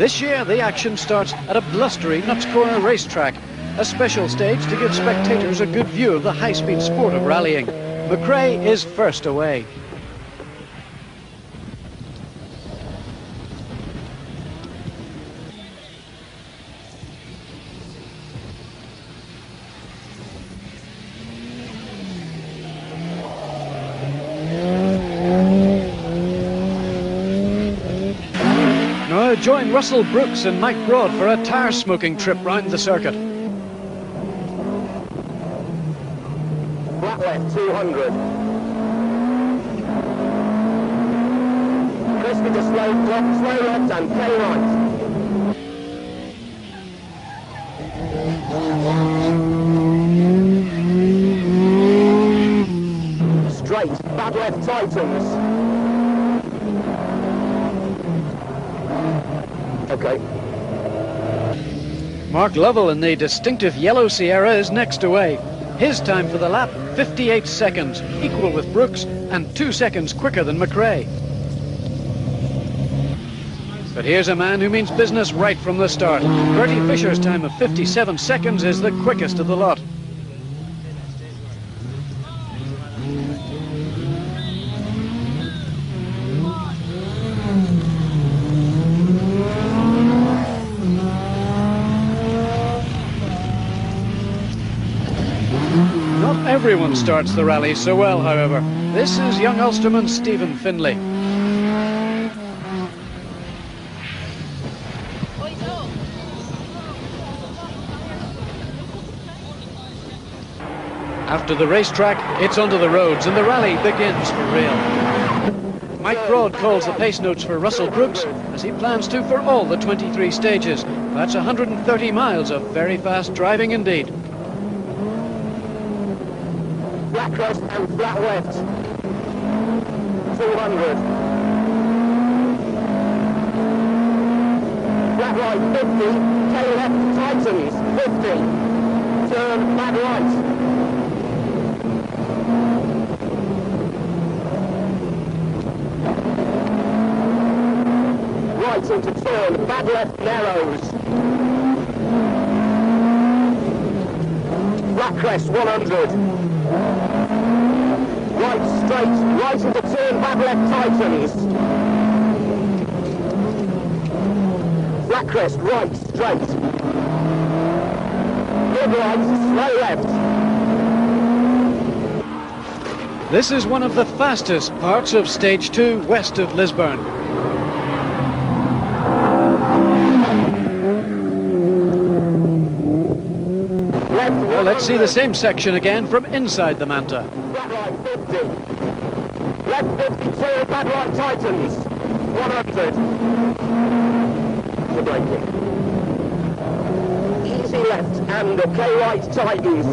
This year, the action starts at a blustery Nuts Corner racetrack, a special stage to give spectators a good view of the high-speed sport of rallying. McRae is first away. Now join Russell Brooks and Mike Broad for a tire-smoking trip round the circuit. Flat left, 200. Crispy to slow left and play right. Straight, bad left tightens. Okay. Mark Lovell in the distinctive yellow Sierra is next away. His time for the lap, 58 seconds, equal with Brooks and 2 seconds quicker than McRae. But here's a man who means business right from the start. Bertie Fisher's time of 57 seconds is the quickest of the lot. Not everyone starts the rally so well, however. This is young Ulsterman Stephen Findlay. After the racetrack, it's onto the roads and the rally begins for real. Mike Broad calls the pace notes for Russell Brooks, as he plans to for all the 23 stages. That's 130 miles of very fast driving indeed. Flat cross and flat left. 200. Flat right, 50. Tail left, tightens, 50. Turn, flat right. Right into turn, bad left narrows. Flat crest, 100. Right straight, right into turn, bad left tightens. Flat crest, right, straight. Good right, slow left. This is one of the fastest parts of Stage 2 west of Lisburn. Well, let's see the same section again from inside the Manta. Flat right, 50. Left 50, turn, bad right tightens. 100. The braking. Easy left and okay right tightens.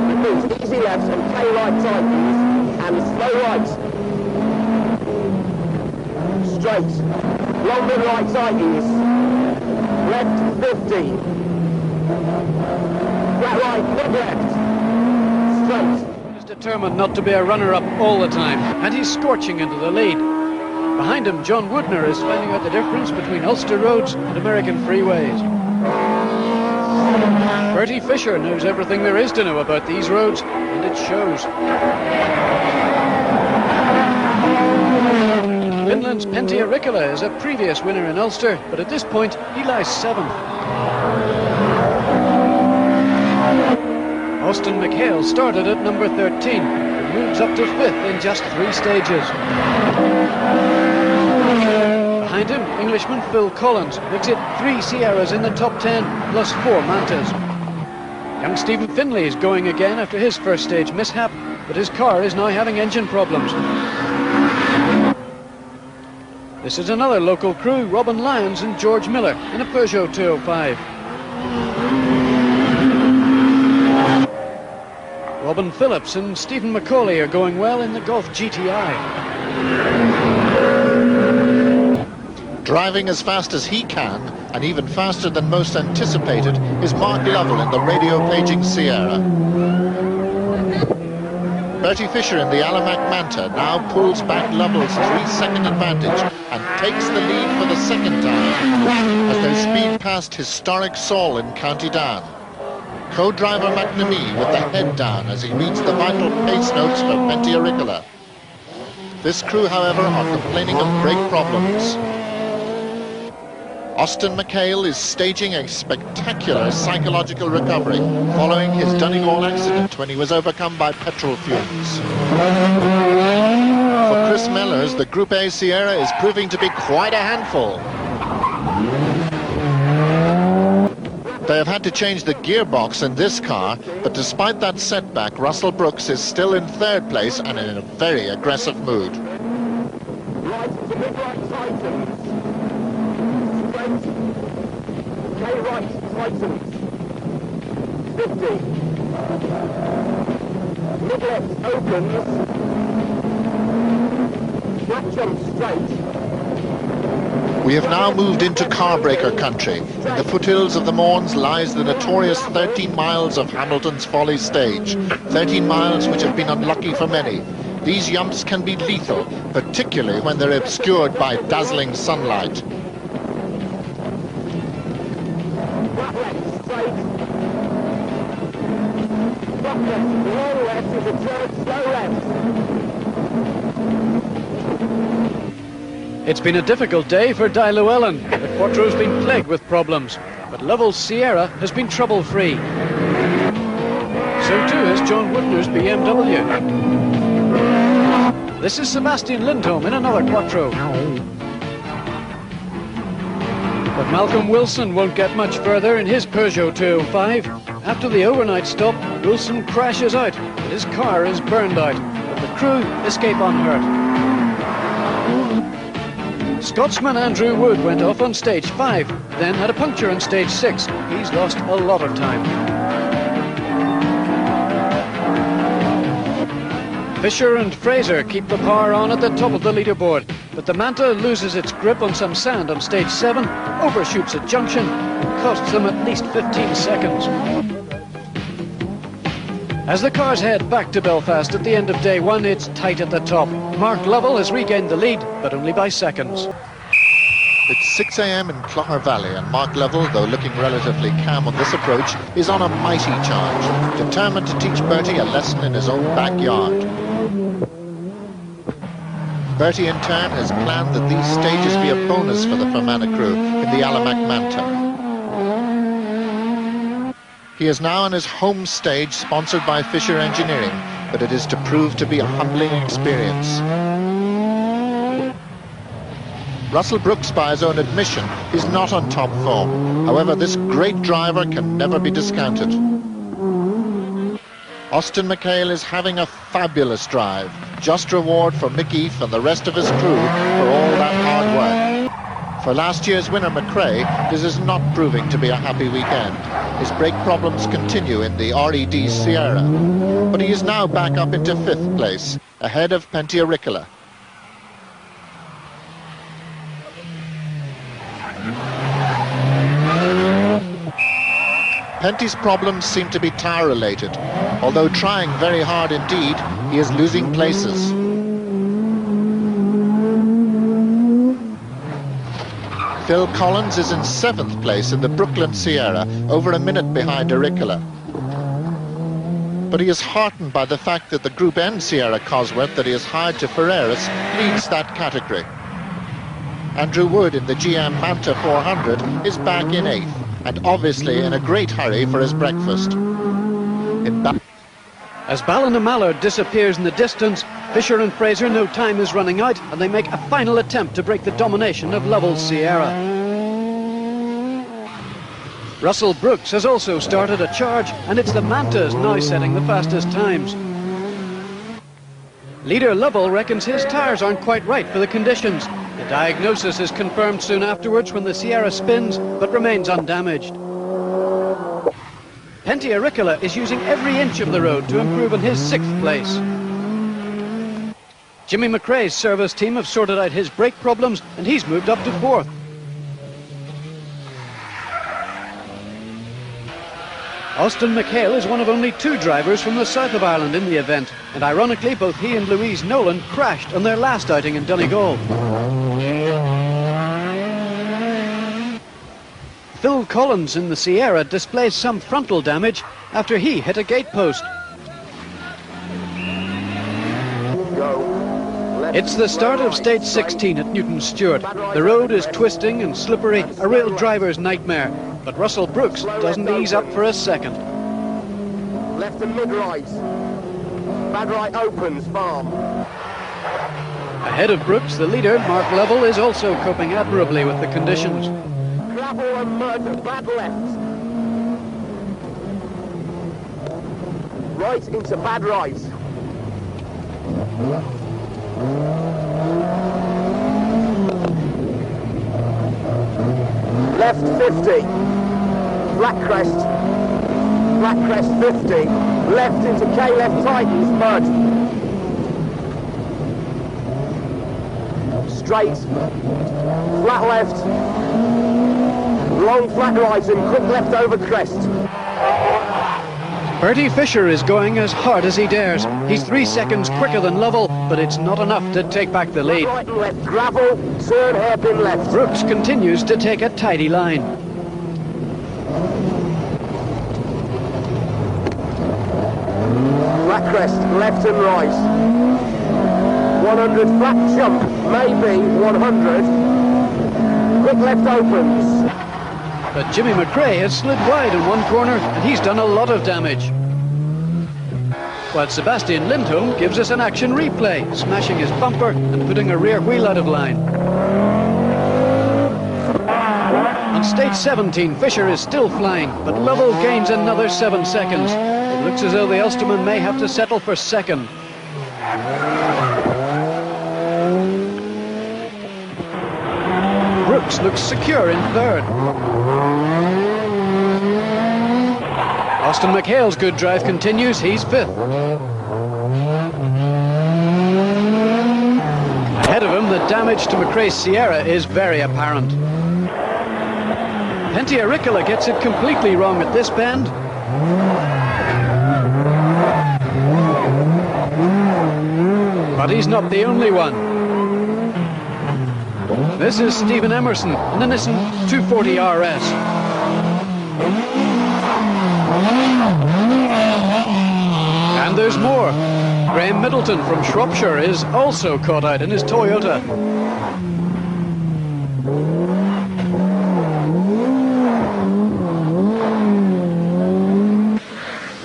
Repeat, easy left and okay right tightens. And slow right. Straight. Longer right tightens. Left 50. Flat right, good left. Straight. He's determined not to be a runner-up all the time, and he's scorching into the lead. Behind him, John Woodner is finding out the difference between Ulster roads and American freeways. Bertie Fisher knows everything there is to know about these roads, and it shows. Finland's Pentti Riikola is a previous winner in Ulster, but at this point he lies 7th. Austin McHale started at number 13 and moves up to 5th in just 3 stages. Behind him, Englishman Phil Collins makes it 3 Sierras in the top 10 plus 4 Mantas. Young Stephen Findlay is going again after his first stage mishap, but his car is now having engine problems. This is another local crew, Robin Lyons and George Miller in a Peugeot 205. Robin Phillips and Stephen Macaulay are going well in the Golf GTI. Driving as fast as he can, and even faster than most anticipated, is Mark Lovell in the radio paging Sierra. Bertie Fisher in the Alamac Manta now pulls back Lovell's 3-second advantage and takes the lead for the second time as they speed past historic Saul in County Down. Co-driver McNamee with the head down as he reads the vital pace notes for Penty-Auricola. This crew, however, are complaining of brake problems. Austin McHale is staging a spectacular psychological recovery following his Donegal accident when he was overcome by petrol fumes. For Chris Mellors, the Group A Sierra is proving to be quite a handful. They have had to change the gearbox in this car, but despite that setback, Russell Brooks is still in third place and in a very aggressive mood. Right, tightens. 50. Midland opens. Flat jump straight. We have now moved into carbreaker country. In the foothills of the Mournes lies the notorious 13 miles of Hamilton's Folly stage. 13 miles which have been unlucky for many. These jumps can be lethal, particularly when they're obscured by dazzling sunlight. It's been a difficult day for Di Llewellyn. The Quattro's been plagued with problems, but Lovell's Sierra has been trouble-free. So too has John Woodner's BMW. This is Sebastian Lindholm in another Quattro. But Malcolm Wilson won't get much further in his Peugeot 205. After the overnight stop, Wilson crashes out. His car is burned out, but the crew escape unhurt. Scotsman Andrew Wood went off on stage 5, then had a puncture on stage 6. He's lost a lot of time. Fisher and Fraser keep the power on at the top of the leaderboard, but the Manta loses its grip on some sand on stage 7, overshoots a junction, and costs them at least 15 seconds. As the cars head back to Belfast at the end of day 1, it's tight at the top. Mark Lovell has regained the lead, but only by seconds. It's 6 a.m. in Clogher Valley, and Mark Lovell, though looking relatively calm on this approach, is on a mighty charge, determined to teach Bertie a lesson in his own backyard. Bertie, in turn, has planned that these stages be a bonus for the Fermanagh crew in the Alamac Manta. He is now on his home stage, sponsored by Fisher Engineering, but it is to prove to be a humbling experience. Russell Brooks, by his own admission, is not on top form. However, this great driver can never be discounted. Austin McHale is having a fabulous drive. Just reward for Mick Eath and the rest of his crew for all that hard work. For last year's winner McRae, this is not proving to be a happy weekend. His brake problems continue in the RED Sierra, but he is now back up into 5th place, ahead of Penty-Auricola. Penty's problems seem to be tyre-related. Although trying very hard indeed, he is losing places. Phil Collins is in 7th place in the Brooklyn Sierra, over a minute behind Auricola. But he is heartened by the fact that the Group N Sierra Cosworth that he has hired to Ferreras leads that category. Andrew Wood in the GM Manta 400 is back in 8th, and obviously in a great hurry for his breakfast. As Ballina-Mallard disappears in the distance, Fisher and Fraser know time is running out, and they make a final attempt to break the domination of Lovell's Sierra. Russell Brooks has also started a charge, and it's the Mantas now setting the fastest times. Leader Lovell reckons his tyres aren't quite right for the conditions. The diagnosis is confirmed soon afterwards when the Sierra spins, but remains undamaged. Penty-Auricola is using every inch of the road to improve on his 6th place. Jimmy McRae's service team have sorted out his brake problems, and he's moved up to 4th. Austin McHale is one of only 2 drivers from the south of Ireland in the event, and ironically both he and Louise Nolan crashed on their last outing in Donegal. Phil Collins in the Sierra displays some frontal damage after he hit a gate post. It's the start of stage 16 at Newton Stewart. The road is twisting and slippery, a real driver's nightmare. But Russell Brooks doesn't ease up for a second. Left and mid-right. Bad right opens, farm. Ahead of Brooks, the leader, Mark Lovell, is also coping admirably with the conditions. Gravel and mud, bad left. Right into bad right. Left 50, flat crest 50, left into K left tightens, mud. Straight, flat left, long flat right and quick left over crest. Bertie Fisher is going as hard as he dares. He's 3 seconds quicker than Lovell, but it's not enough to take back the lead. Right and left, gravel, turn hairpin left. Brooks continues to take a tidy line. Flat crest, left and right. 100 flat jump, maybe 100. Quick left opens. But Jimmy McRae has slid wide in one corner and he's done a lot of damage. While Sebastian Lindholm gives us an action replay, smashing his bumper and putting a rear wheel out of line. On stage 17, Fisher is still flying, but Lovell gains another 7 seconds. It looks as though the Ulsterman may have to settle for second. Brooks looks secure in third. Austin McHale's good drive continues, he's fifth. Ahead of him, the damage to McRae's Sierra is very apparent. Pentia Ricola gets it completely wrong at this bend. But he's not the only one. This is Stephen Emerson in the Nissan 240 RS. And there's more. Graham Middleton from Shropshire is also caught out in his Toyota.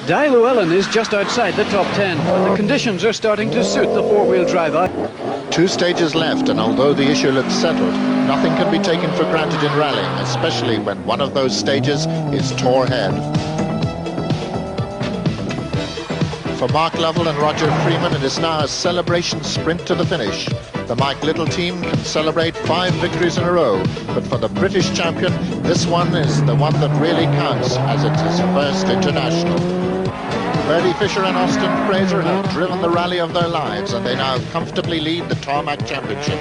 Di Llewellyn is just outside the top 10, but the conditions are starting to suit the four-wheel drive out. 2 stages left, and although the issue looks settled, nothing can be taken for granted in rallying, especially when one of those stages is Tor Head. For Mark Lovell and Roger Freeman, it is now a celebration sprint to the finish. The Mike Little team can celebrate 5 victories in a row, but for the British champion, this one is the one that really counts, as it's his first international. Bertie Fisher and Austin Fraser have driven the rally of their lives, and they now comfortably lead the Tarmac Championship.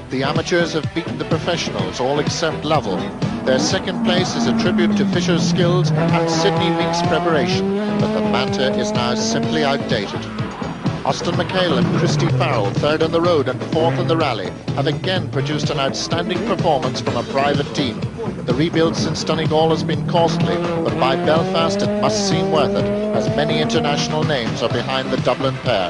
The amateurs have beaten the professionals, all except Lovell. Their second place is a tribute to Fisher's skills and Sydney Week's preparation, but the Manta is now simply outdated. Austin McHale and Christy Farrell, third on the road and fourth in the rally, have again produced an outstanding performance from a private team. The rebuild since Donegal has been costly, but by Belfast it must seem worth it, as many international names are behind the Dublin pair.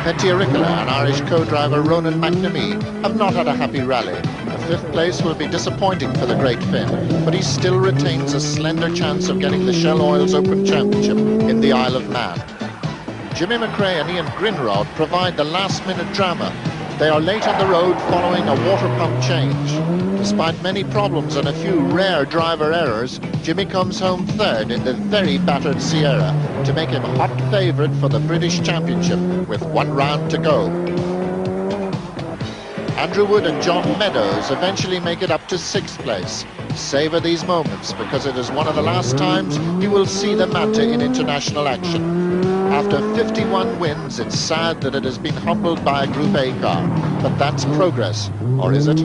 Pentia Ricola and Irish co-driver Ronan McNamee have not had a happy rally. A 5th place will be disappointing for the great Finn, but he still retains a slender chance of getting the Shell Oils Open Championship in the Isle of Man. Jimmy McRae and Ian Grinrod provide the last-minute drama. They are late on the road following a water pump change. Despite many problems and a few rare driver errors, Jimmy comes home third in the very battered Sierra to make him hot favourite for the British Championship with 1 round to go. Andrew Wood and John Meadows eventually make it up to 6th place. Savour these moments, because it is one of the last times you will see the Manta in international action. After 51 wins, it's sad that it has been humbled by a Group A car, but that's progress, or is it?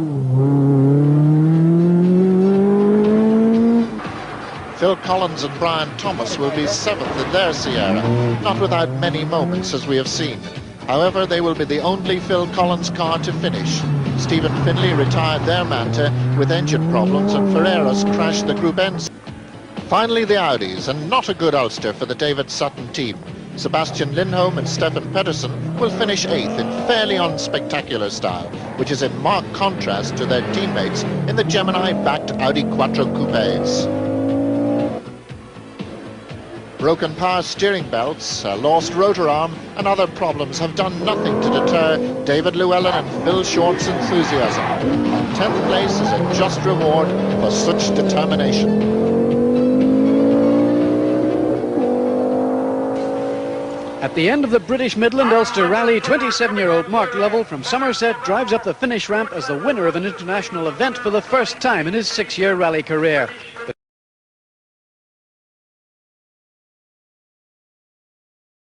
Phil Collins and Brian Thomas will be 7th in their Sierra, not without many moments as we have seen. However, they will be the only Phil Collins car to finish. Stephen Finlay retired their Manta with engine problems, and Ferreras crashed the Group N. Finally, the Audis, and not a good Ulster for the David Sutton team. Sebastian Lindholm and Stefan Pettersson will finish 8th in fairly unspectacular style, which is in marked contrast to their teammates in the Gemini-backed Audi Quattro Coupes. Broken power steering belts, a lost rotor arm and other problems have done nothing to deter David Llewellyn and Phil Short's enthusiasm. 10th place is a just reward for such determination. At the end of the British Midland Ulster Rally, 27-year-old Mark Lovell from Somerset drives up the finish ramp as the winner of an international event for the first time in his 6-year rally career.